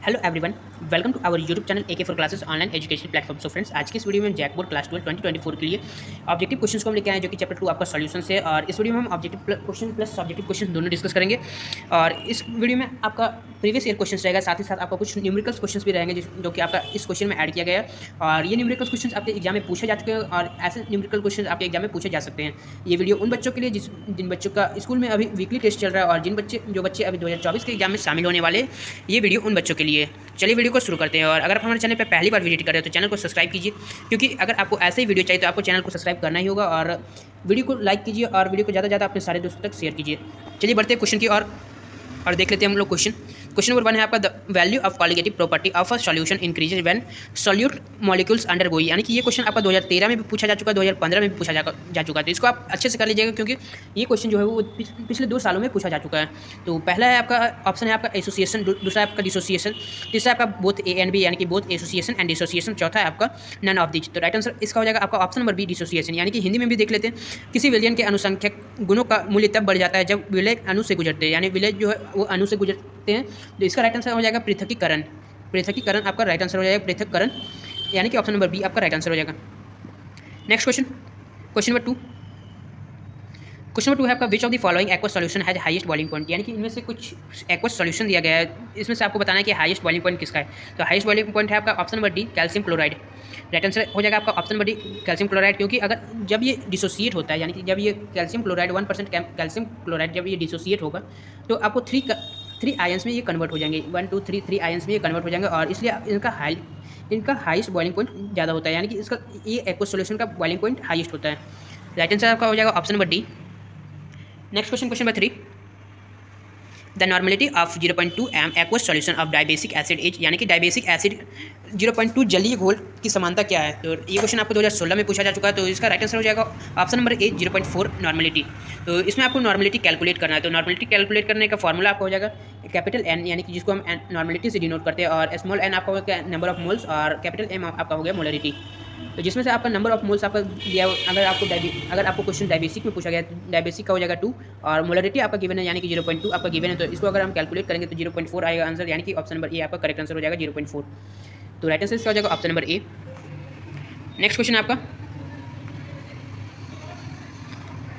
Hello everyone, welcome to our YouTube channel AK for classes online education platform. So friends, आज की इस video में जैकबोर्ड class 12 2024 के लिए ऑब्जेक्टिव क्वेश्चंस को हम लेके आए जो कि चैप्टर 2 आपका सॉल्यूशन से। और इस वीडियो में हम objective question plus subjective question दोनों डिस्कस करेंगे। और इस वीडियो में आपका प्रीवियस ईयर क्वेश्चन रहेगा, साथ ही साथ आपका कुछ न्यूमेरिकल्स क्वेश्चन भी रहेंगे जो कि आपका इस क्वेश्चन में ऐड किया गया है। और ये न्यूमेरिकल्स क्वेश्चन आपके एग्जाम में पूछे जा चुके हैं और ऐसे न्यूमेरिकल क्वेश्चन आपके एग्जाम में पूछे जा सकते हैं। ये वीडियो उन बच्चों के लिए जिन बच्चों का स्कूल में अभी वीकली टेस्ट चल रहा है और जो बच्चे अभी 2024 के एग्जाम में शामिल होने वाले, ये वीडियो उन बच्चों के लिए। चलिए वीडियो को शुरू करते हैं। और अगर आप हमारे चैनल पर पहली बार विजिट कर रहे हो तो चैनल को सब्सक्राइब कीजिए, क्योंकि अगर आपको ऐसे ही वीडियो चाहिए तो आपको चैनल को सब्सक्राइब करना ही होगा। और वीडियो को लाइक कीजिए और वीडियो को ज़्यादा से ज़्यादा अपने सारे दोस्तों तक शेयर कीजिए। चलिए बढ़ते हैं क्वेश्चन की और देख लेते हैं हम लोग क्वेश्चन नंबर 1 है आपका, the value of colligative property of a solution increases when solute molecules undergo, यानी कि ये क्वेश्चन आपका 2013 में भी पूछा जा चुका है, 2015 में भी पूछा जा चुका है। तो इसको आप अच्छे से कर लीजिएगा, क्योंकि ये क्वेश्चन जो है वो पिछले 2 सालों में पूछा जा चुका है। तो पहला है आपका ऑप्शन है आपका एसोसिएशन, दूसरा है आपका डिसोसिएशन, तीसरा आपका बोथ ए एंड बी, यानी कि बोथ एसोसिएशन एंड डिसोसिएशन, चौथा है आपका नन ऑफ दिस। तो राइट आंसर इसका हो जाएगा आपका ऑप्शन नंबर बी, डिसोसिएशन। यानी कि हिंदी में भी देख लेते हैं, किसी विलयन के अनुसंख्यक गुणों का मूल्य तब बढ़ जाता है जब विलय अणु से गुजरते हैं, यानी विलय जो है वो अणु से गुजरते हैं। तो इसका राइट आंसर हो जाएगा पृथकीकरण। पृथकीकरण आपका राइट आंसर हो जाएगा पृथक्करण, यानी कि ऑप्शन नंबर बी आपका राइट आंसर हो जाएगा। नेक्स्ट क्वेश्चन नंबर 2 है आपका, which of the following aqueous solution has highest boiling point, यानी कि इनमें से कुछ एक्वस सॉल्यूशन दिया गया है, इसमें से आपको बताना है कि हाईएस्ट बॉइलिंग पॉइंट किसका है। तो हाईएस्ट बॉइलिंग पॉइंट है आपका option number D, calcium chloride. Right answer हो जाएगा आपका option number D, calcium chloride, क्योंकि अगर जब ये डिसोसिएट होता है, यानी कि जब ये कैल्शियम क्लोराइड 1% कैल्शियम क्लोराइड जब ये डिसोसिएट होगा तो आपको 3 आयंस में ये कन्वर्ट हो जाएंगे, 1 2 3 आयंस में ये कन्वर्ट हो जाएंगे। और इसलिए इनका हाईएस्ट बॉइलिंग पॉइंट ज़्यादा होता है, यानी कि इसका ये एक्वस सॉल्यूशन का बॉइलिंग पॉइंट हाईएस्ट होता है। राइट आंसर आपका हो जाएगा option number D. Next question number 3, the normality of 0.2 m aqueous solution of dibasic acid is, यानी कि डाइबेसिक एसिड 0.2 जलीय घोल की समानता क्या है। तो ये क्वेश्चन आपको 2016 में पूछा जा चुका है। तो इसका राइट आंसर हो जाएगा ऑप्शन नंबर ए, 0.4 नॉर्मेलिटी। तो इसमें आपको नॉर्मेलिटी कैलकुलेट करना है। तो नॉर्मेलिटी कैलकुलेट करने का फॉर्मूला आपका हो जाएगा कैपिटल N, यानी कि जिसको हम नॉर्मेलिटी से डिनोट करते हैं, और स्मॉल n आपका हो गया नंबर ऑफ मोल्स, और कैपिटल M आपका हो गया मोलरिटी। तो जिसमें से आपका नंबर ऑफ मोल्स आपका दिया, अगर आपको क्वेश्चन डायबेसिक में पूछा गया तो डायबेसिक का हो जाएगा 2, और मोलरिटी आपका गिवन है, यानी कि 0.2 आपका गिवन है। तो इसको अगर हम कैलकुलेट करेंगे तो 0.4 आएगा आंसर, यानी कि ऑप्शन नंबर ए आपका करेक्ट आंसर हो जाएगा 0.4। तो राइट आंसर इसका हो जाएगा option number A. Next question आपका,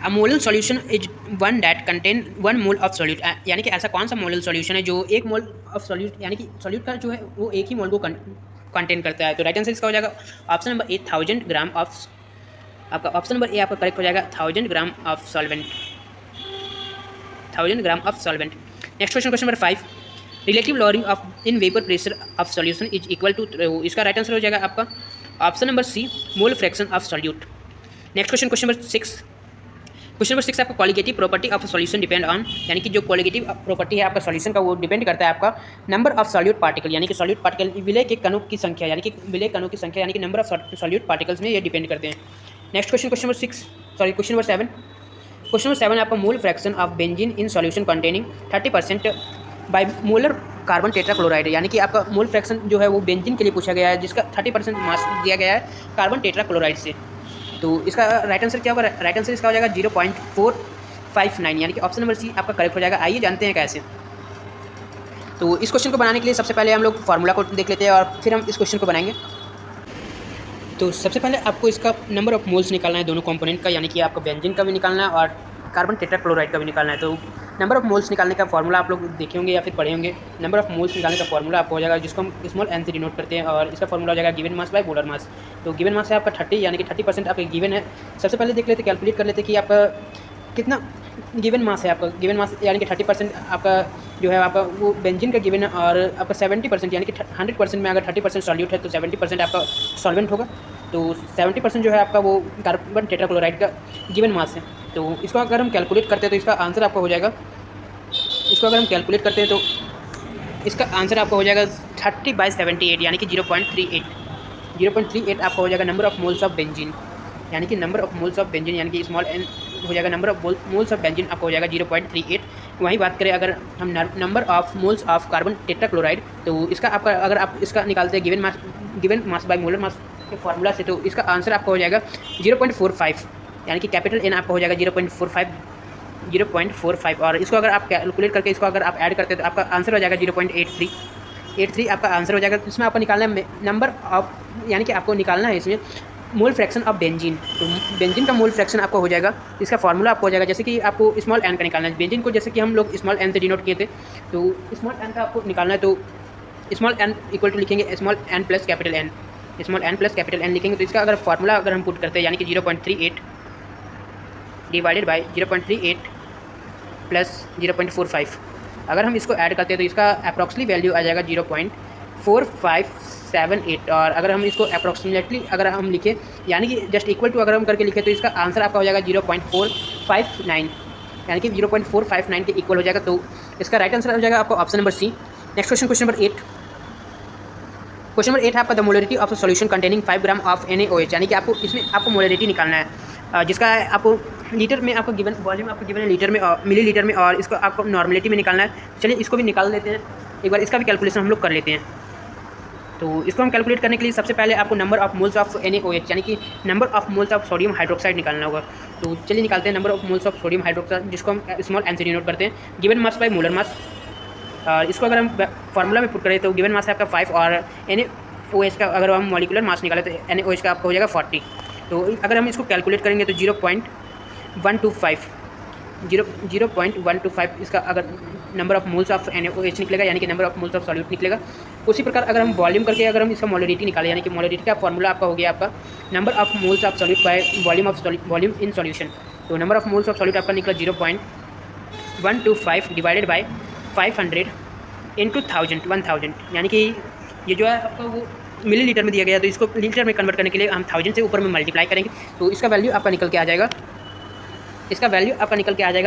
a molal solution is one that contain 1 mole of solute, यानी कि ऐसा कौन सा मोलल सॉल्यूशन है जो 1 मोल ऑफ सॉल्यूट, यानी कि सॉल्यूट का जो है वो 1 ही मोल को कंटेन करता है। तो राइट आंसर इसका हो जाएगा option number A, 1000 gram of, आपका ऑप्शन नंबर ए आपका करेक्ट हो जाएगा 1000 gram of solvent, 1000 gram of solvent. Next question number 5, relative lowering of in vapour pressure of solution is equal to, इसका right answer हो जाएगा आपका option number C, mole fraction of solute. Next question number 6 आपका qualitative property of solution depend on, यानी कि जो qualitative property है आपका सॉल्यूशन का वो डिपेंड करता है आपका नंबर ऑफ सॉल्यूट पार्टिकल, यानी कि सॉल्यूट पार्टिकल विलय के कणों की संख्या, यानी कि विलय कणों की संख्या, यानी कि नंबर ऑफ सॉल्यूट पार्टिकल्स में ये डिपेंड करते हैं। नेक्स्ट क्वेश्चन नंबर 7 आपका मोल fraction of benzene in solution containing 30% by molar carbon tetrachloride, यानी कि आपका मोल फ्रैक्शन जो है वो बेंजीन के लिए पूछा गया है, जिसका 30% मास दिया गया है कार्बन टेट्राक्लोराइड से। तो इसका राइट आंसर क्या होगा, राइट आंसर इसका हो जाएगा 0.459, यानी कि ऑप्शन नंबर सी आपका करेक्ट हो जाएगा। आइए जानते हैं कैसे। तो इस क्वेश्चन को बनाने के लिए सबसे पहले हम लोग फार्मूला को देख लेते हैं और फिर हम इस क्वेश्चन को बनाएंगे। तो सबसे पहले आपको इसका नंबर ऑफ मोल्स निकालना है दोनों कंपोनेंट का, यानी कि आपको बेंजीन का भी निकालना है और कार्बन टेट्राक्लोराइड का भी निकालना है। तो नंबर ऑफ मोल्स निकालने का फॉर्मूला आप लोग देखे होंगे या फिर पढ़े होंगे। नंबर ऑफ मोल्स निकालने का फॉर्मूला आपको हो जाएगा, जिसको हम स्मॉल n से डिनोट करते हैं, और इसका फॉर्मूला हो जाएगा given mass by molar mass. तो गिवन मास है आपका 30, यानी कि 30% आपका गिवन है। सबसे पहले देख लेते, कैलकुलेट कर लेते कि आपका कितना गिवन मास है। आपका गिवन मास यानी कि 30% आपका जो है आपका वो बेंजीन का गिवन है, और आपका 70% यानी कि 100% में अगर 30% सॉल्यूट है तो 70% आपका सॉल्वेंट होगा। तो 70% जो है आपका वो कार्बन टेट्राक्लोराइड का गिवन मास है। तो इसको अगर हम कैलकुलेट करते हैं तो इसका आंसर आपका हो जाएगा, इसको अगर हम कैलकुलेट करते हैं तो इसका आंसर आपका हो जाएगा 30/78, यानी कि 0.38 आपका हो जाएगा number of moles of benzene, यानी कि number of moles of benzene, यानी कि स्मॉल n हो जाएगा number of moles of benzene आपका हो जाएगा 0.38। वहीं बात करें अगर हम number of moles of carbon tetrachloride, तो इसका आपका अगर आप इसका निकालते हैं given mass by molar mass के फार्मूला से, तो इसका आंसर आपका हो जाएगा 0.45, यानी कि कैपिटल N आपका हो जाएगा 0.45। और इसको अगर आप कैलकुलेट करके इसको अगर आप ऐड करते हैं तो आपका आंसर हो जाएगा 0.83। 0.83 आपका आंसर हो जाएगा। इसमें आपको निकालना है नंबर ऑफ, यानी कि आपको निकालना है इसमें मोल फ्रैक्शन ऑफ बेंजीन। तो बेंजीन का मोल फ्रैक्शन आपको हो जाएगा, इसका फार्मूला आपको हो जाएगा, जैसे कि आपको स्मॉल एन का निकालना है। बेंजीन को जैसे कि हम लोग स्मॉल एन से डिनोट किए थे, तो स्मॉल एन का आपको निकालना है। तो स्मॉल एन इक्वल टू लिखेंगे small N plus capital N, small N plus capital N लिखेंगे। तो इसका अगर फार्मूला अगर हम पुट करते हैं, यानी कि 0.38 डिवाइडेड बाई 0.38 प्लस 0.45, अगर हम इसको ऐड करते हैं तो इसका अप्रॉक्सीमेटली वैल्यू आ जाएगा 0.4578। और अगर हम इसको अप्रॉक्सीमेटली अगर हम लिखें, यानी कि जस्ट इक्वल टू अगर हम करके लिखें, तो इसका आंसर आपका हो जाएगा 0.459, यानी कि 0.459 के इक्वल हो जाएगा। तो इसका राइट आंसर हो जाएगा आपका option number C. Next question, question number 8। Question number 8 है आपका the molarity of a solution containing 5 gram of NaOH, यानी कि आपको इसमें आपको मोलरिटी निकालना है, जिसका आपको लीटर में आपको गिवन वॉल्यूम आपको गिवन है लीटर में और मिली लीटर में, और इसको आपको नॉर्मलिटी में निकालना है। चलिए इसको भी निकाल लेते हैं एक बार, इसका भी कैलकुलेशन हम लोग कर लेते हैं। तो इसको हम कैलकुलेट करने के लिए सबसे पहले आपको number of moles of NaOH, यानी कि number of moles of sodium hydroxide निकालना होगा। तो चलिए निकालते हैं number of moles of sodium hydroxide, जिसको हम स्मॉल एन से डिनोट करते हैं, given mass by molar mass. इसको अगर हम फार्मूला में पुट करें तो गिवन मास है आपका 5, और NaOH का अगर हम मॉलिकुलर मास निकालें तो NaOH का आपका हो जाएगा 40। तो अगर हम इसको कैलकुलेट करेंगे तो 0.125 इसका अगर number of moles of NaOH निकलेगा, यानी कि number of moles of solute निकलेगा। उसी प्रकार अगर हम वॉल्यूम करके अगर हम इसका मोलरिटी निकालें, यानी कि मोलरिटी का फॉर्मूला आपका हो गया आपका number of moles of solute by volume in solution. तो number of moles of solute आपका निकला 0.125 डिवाइडेड बाय 500 इंटू 1000, यानी कि ये जो है आपका वो मिली लीटर में दिया गया, तो इसको लीटर में कन्वर्ट करने के लिए हम 1000 से ऊपर में मल्टीप्लाई करेंगे। तो इसका वैल्यू आपका निकल के आ जाएगा,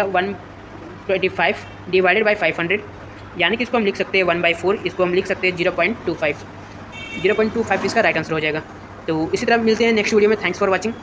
125 डिवाइडेड बाई 500, यानी कि इसको हम लिख सकते हैं 1/4, इसको हम लिख सकते हैं 0.25 इसका राइट आंसर हो जाएगा। तो इसी तरह मिलते हैं नेक्स्ट वीडियो में। Thanks for watching.